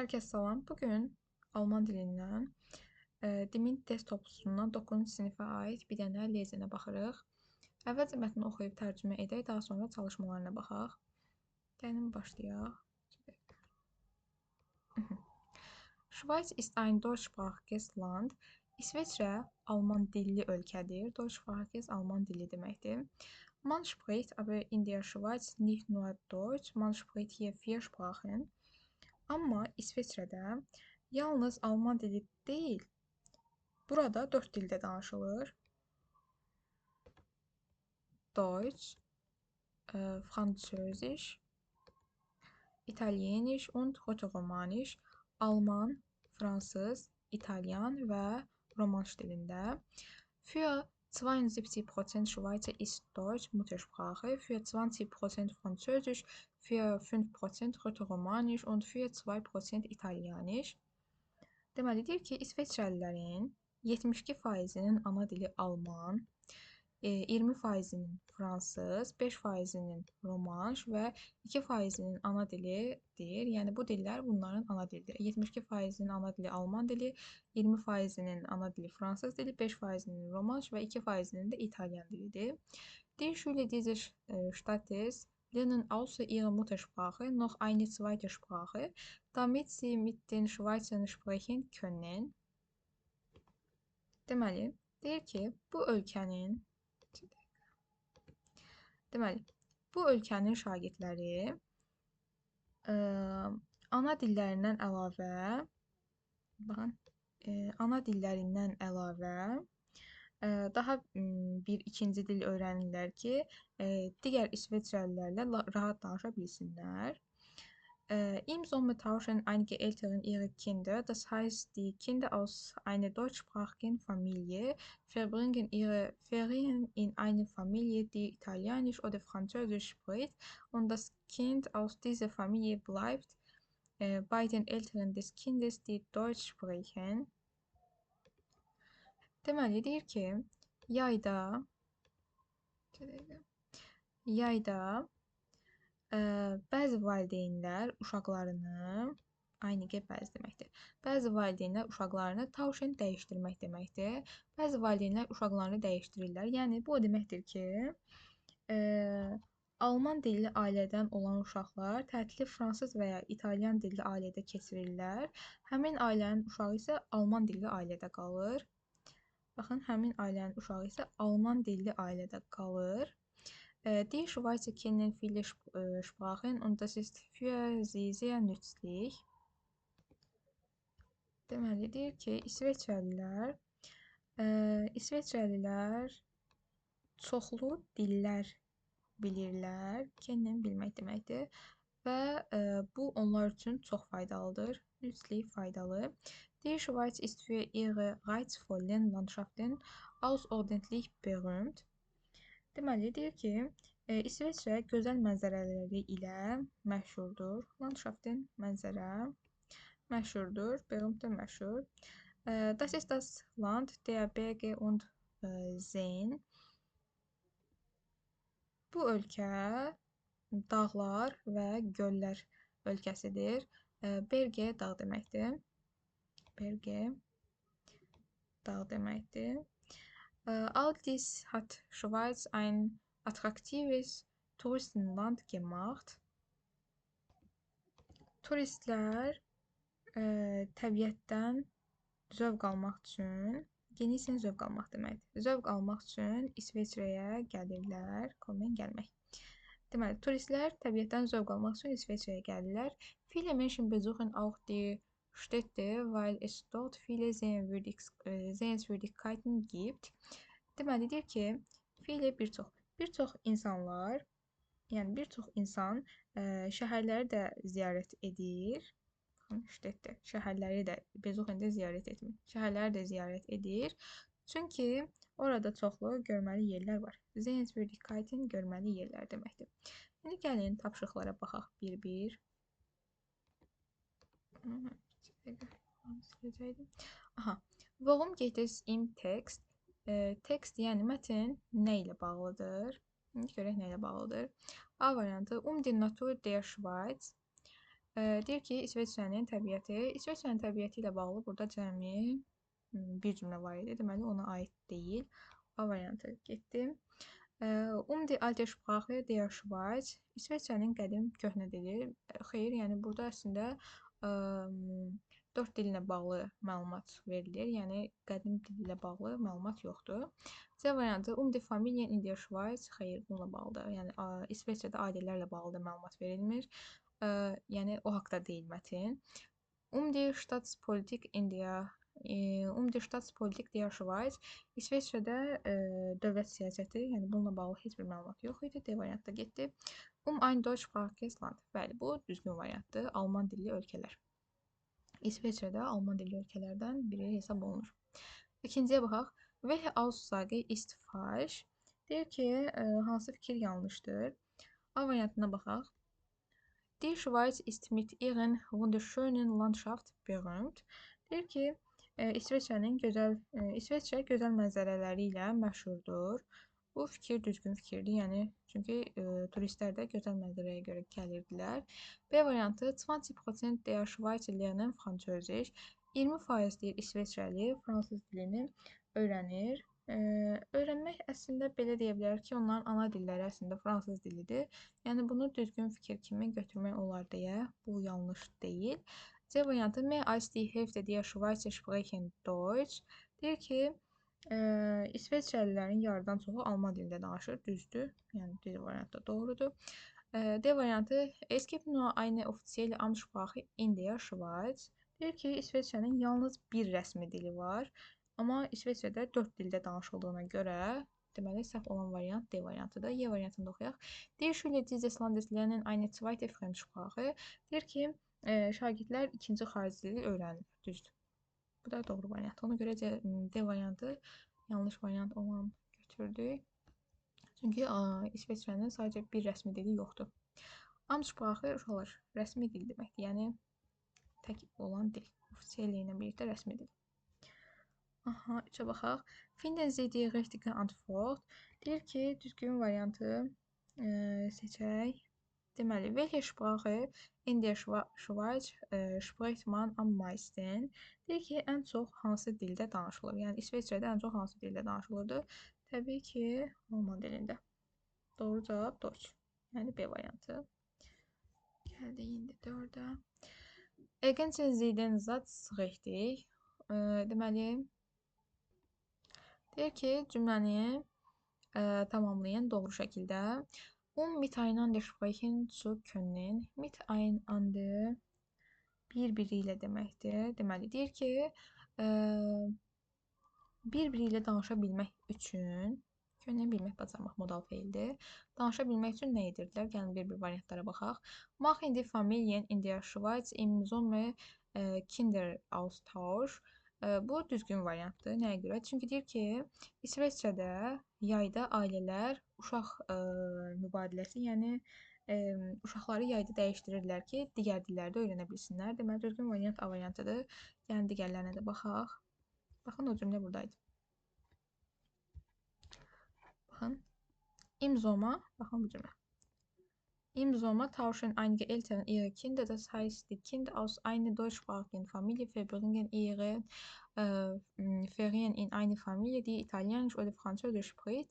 Herkese salam. Bugün Alman dilindən Dimin test toplusundan 9-cu sinifə aid bir dənə lezinə baxırıq. Əvvəlcə mətni oxuyub tərcümə edək, daha sonra çalışmalarına baxaq. Gəlin başlayaq. Schweiz ist ein deutschsprachiges Land. İsveçrə Alman dilli ölkədir. Deutschsprachiges Alman dili deməkdir. Man spricht aber in der Schweiz nicht nur Deutsch, man spricht hier 4 Sprachen. Amma İsveçrədə yalnız Alman dili deyil, burada 4 dildə danışılır. Deutsch, Französisch, Italienisch und Rätoromanisch, Alman, Fransız, İtalyan və Romanş dilində. Für 72% Schweizer ist Deutsch Muttersprache, für 20% Französisch, für 5% Rätoromanisch und für 2% Italienisch. Deməlidir ki, İsveçrəlilərin 72%-nin ana dili Alman, 20%-nin Fransız, 5%-nin Romanş və 2%-nin ana dilidir. Yəni bu dillər bunların ana dilidir. 72%-nin ana dili Alman dili, 20%-nin ana dili Fransız dili, 5%-nin Romanş və 2%-nin də İtalyan dilidir. Die Schüler dieses Staates lernen außer ihrer Muttersprache noch eine zweite Sprache, damit sie mit den Schweizern sprechen können. Deməli, deyir ki, bu ölkənin şagirdləri ana dillərindən əlavə daha bir ikinci dil öyrənirlər ki, digər İsveçrəlilərlə rahat danışa bilsinlər. Im Sommer tauschen einige Eltern ihre Kinder, das heißt, die Kinder aus einer deutschsprachigen Familie verbringen ihre Ferien in einer Familie, die Italienisch oder Französisch spricht, und das Kind aus dieser Familie bleibt bei den Eltern des Kindes, die Deutsch sprechen. Deməli, deyir ki, yayda bəzi valideynlər uşaqlarını, bəzi deməkdir. Bəzi valideynlər uşaqlarını tavşan dəyişdirmək deməkdir. Bəzi valideynlər uşaqlarını dəyişdirirlər. Yəni bu o deməkdir ki, Alman dilli ailədən olan uşaqlar tətili fransız və ya İtalyan dilli ailədə keçirirlər. Həmin ailənin uşağı isə Alman dilli ailədə qalır. Baxın, həmin ailənin uşağı isə Alman dilli ailədə qalır. Die Schweizer kennen viele Sprachen und das ist für sie sehr nützlich. Deməlidir ki, İsveçrəlilər çoxlu dillər bilirlər. Kennen bilmək deməkdir. Və bu onlar üçün çox faydalıdır. Nützlich, faydalı. Die Schweiz ist für ihre reizvollen Landschaften außerordentlich berühmt. Deməli, deyir ki, İsveçrə gözəl mənzərələri ilə məşhurdur. Landschaften, mənzərə, məşhurdur. Berühmt də məşhur. Das ist das Land der Berge und Seen. Bu ölkə dağlar və göllər ölkəsidir. Berge dağ deməkdir. All dies hat Schweiz ein attraktives Touristenland gemacht. Turistlər təbiətdən zövq almaq üçün, genießen zövq almaq deməkdir. Zövq almaq üçün İsveçrəyə gəlirlər. Kommen gəlmək. Deməli, turistlər təbiətdən zövq almaq üçün İsveçrəyə gəlirlər. Viele Menschen besuchen auch die Städte, weil es dort viele Sehenswürdigkeiten gibt. Deməli, deyir ki, bir çox insanlar, yəni bir çox insan şəhərləri də ziyarət edir. Städte, şəhərləri də besuchen də ziyarət etmir. Şəhərləri də ziyarət edir. Çünki orada çoxlu görməli yerlər var. Sehenswürdigkeiten görməli yerlər deməkdir. İndi gəlin tapşırıqlara baxaq bir-bir. Worum geht es im Text? Text yəni mətn nə ilə bağlıdır? İndi görək nə ilə bağlıdır. A variantı, die Natur der Schweiz. Deyir ki, İsveçrənin təbiəti ilə bağlı burada cəmi bir cümlə var idi. Deməli, ona aid deyil. A variantı getdi. Die alte Sprache der Schweiz. İsveçrənin qədim köhnə dili. Xeyr, yəni burada əslində 4 dillə bağlı məlumat verilir. Yəni qədim dil ilə bağlı məlumat yoxdur. C variantı die Familien in der Schweiz. Xeyr, bununla bağlıdır. Yəni İsveçrədə ailələrlə bağlı da məlumat verilmir. Yəni o haqda deyil mətin. Die Staatspolitik in der die Staatspolitik der Schweiz. İsveçrədə dövlət siyasəti, yəni bununla bağlı heç bir məlumat yox idi. D variantda getdi. Ein deutschsprachiges Land. Bəli, bu düzgün variantdır. Alman dilli ölkələr. İsveçrədə Alman dilli ölkələrdən biri hesab olunur. İkinciyə baxaq. Welche Aussage ist falsch? Deyir ki, hansı fikir yanlışdır? A variantına baxaq. Die Schweiz ist mit ihren wunderschönen Landschaft berühmt. Deyir ki, İsveçrə gözəl mənzərələri ilə məşhurdur. Bu fikir düzgün fikirdir. Yəni çünki turistlər də gözəl mənzərəyə görə gəlirdilər. B variantı 20% der Schweizer lernen Französisch. 20% deyir İsveçrəli fransız dilini öyrənir. Öyrənmək əslində belə deyə bilər ki, onların ana dilləri əslində fransız dilidir. Yəni bunu düzgün fikir kimi götürmək olar deyə bu yanlış deyil. C variantı mehr als die Hälfte der Schweizer sprechen Deutsch. Deyir ki, İsveçrəlilərin yarıdan çoxu Alman dilində danışır, düzdür. Yəni D variantı doğrudur. D variantı es gibt nur eine offizielle Amtssprache in der Schweiz. Deyir ki, İsveçrənin yalnız bir rəsmi dili var. Amma İsveçrədə 4 dildə danışıldığına görə, deməli, səhv olan variant D variantıdır. Y variantını oxuyaq. Die Schüler dieses Landes lernen eine zweite Fremdsprache. Deyir ki, şagirdlər ikinci xarici dili öyrənir. Düzdür. Bu da doğru variant. Ona görə D variantı yanlış variant olan götürdük. Çünki İsveçrənin sadəcə bir rəsmi dili yoxdur. Amtssprache uşaqlar rəsmi dil deməkdir. Yəni tək olan dil. Ofisialli ilə birlikdə rəsmi dil. Aha, 3'e baxaq. Finden Sie die richtige Antwort. Deyir ki, düzgün variantı seçək. Deməli, welche Sprache in der Schweiz spricht man am meisten? Deyir ki, ən çox hansı dildə danışılır? Yəni İsveçrədə ən çox hansı dildə danışılırdı? Təbii ki, Alman dilində. Doğru cavab Deutsch. Yəni B variantı. Gəldi indi 4'ə. Ergänzen Sie den Satz richtig. Deməli, deyir ki, cümləni tamamlayın doğru şəkildə. Miteinander sprechen zu können. Miteinander bir-biri ilə deməkdir. Deməli, deyir ki, bir-biri ilə danışa bilmək üçün, können bilmək, bacarmaq modal feildir. Danışa bilmək üçün nə edirdilər? Gəlin bir-bir variantlara baxaq. Machen die Familien in der Schweiz im Sommer Kinderaustausch. Bu düzgün variantdır. Nəyə görə? Çünki deyir ki, İsveçrədə yayda ailələr uşaq mübadiləsi, yəni uşaqları yayda dəyişdirirlər ki, digər dillərdə öyrənə bilsinlər. Deməli, düzgün variant A variantıdır. Yəni digərlərinə də baxaq. Baxın, o cümlə buradaydı. Baxın. Im Sommer, baxın bu cümlə. Im Sommer tauschen einige Eltern ihre Kinder, das heißt, die Kinder aus einer deutschsprachigen Familie verbringen ihre Ferien in eine Familie, die Italienisch oder Französisch spricht.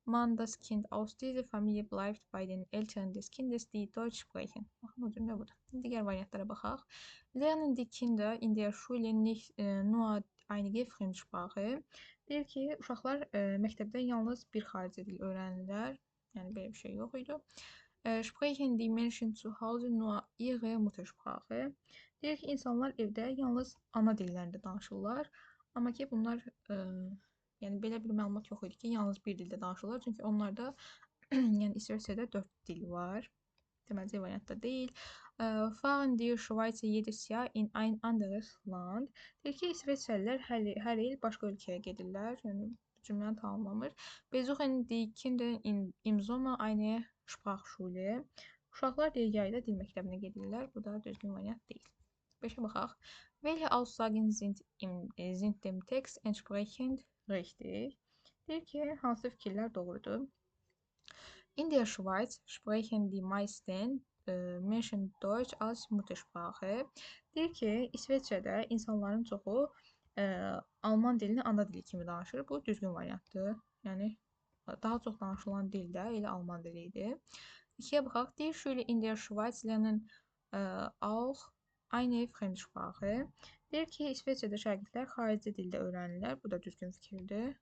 Das Kind aus dieser Familie bleibt bei den Eltern des Kindes, die Deutsch sprechen. Bakın o cümle budur. Diğer variantlara baxaq. Lernen die Kinder in der Schule nicht nur einige Fremdsprache. Deyir ki, uşaqlar məktəbdə yalnız bir xarici dil öyrənirlər. Yəni belə bir şey yox idi. Sprechen die Menschen zu Hause nur ihre Muttersprache. Deyir ki, insanlar evdə yalnız ana dillərində danışırlar. Amma ki, bunlar, yəni belə bir məlumat yox idi ki, yalnız bir dildə danışırlar. Çünki onlarda, yəni İsveçrədə 4 dil var. Deməli, C variantda deyil. Fahren die Schweizer jedes Jahr in ein anderes Land. Deyir ki, İsveçrəlilər hər il başqa ölkəyə gedirlər. Yəni cümləni tamamlamır. Besuchen die Kinder im Sommer eine Sprachschule. Uşaqlar deyir yayda dil məktəbinə gedirlər. Bu da düzgün variant deyil. 5'e baxaq. Welche Aussagen sind dem Text entsprechend richtig? Deyir ki, hansı fikirlər doğrudur? In der Schweiz sprechen die meisten Menschen Deutsch als Muttersprache. Deyir ki, İsveçrədə insanların çoxu Alman dilini ana dili kimi danışır. Bu düzgün variantdır. Yəni daha çox danışılan dil də elə Alman dili idi. İkiyə baxaq. Die Schüler in der Schweiz lernen auch eine Fremdsprache. Deyir ki, İsveçrədə şagirdlər xarici dildə öyrənirlər. Bu da düzgün fikirdir.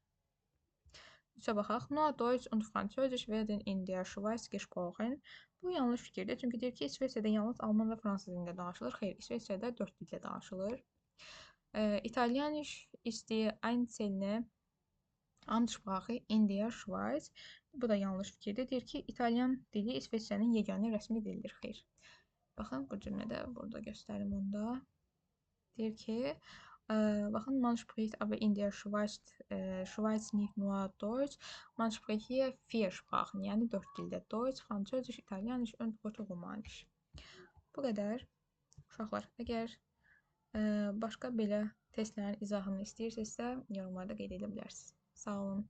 Üçə baxaq. Nur Deutsch und Französisch werden in der Schweiz gesprochen. Bu yanlış fikirdir. Çünki deyir ki, İsveçrədə yalnız Alman və Fransız dilində danışılır. Xeyr, İsveçrədə 4 dildə danışılır. Italienisch ist die einzelne Amtssprache in der Schweiz. Bu da yanlış fikirdir. Deyir ki, İtalyan dili İsveçrənin yeganə rəsmi dilidir. Xeyr. Baxın, bu cümlədə burada göstərim onda. Deyir ki, bakın, man spricht aber in der Schweiz nicht nur Deutsch, man spricht hier 4 Sprachen, yəni 4 dildə. Deutsch, Französisch, İtalyanisch und Portuğalisch. Bu qədər. Uşaqlar, əgər başqa belə testlərin izahını istəyirsinizsə, yorumlarda qeyd edə bilərsiniz. Sağ olun.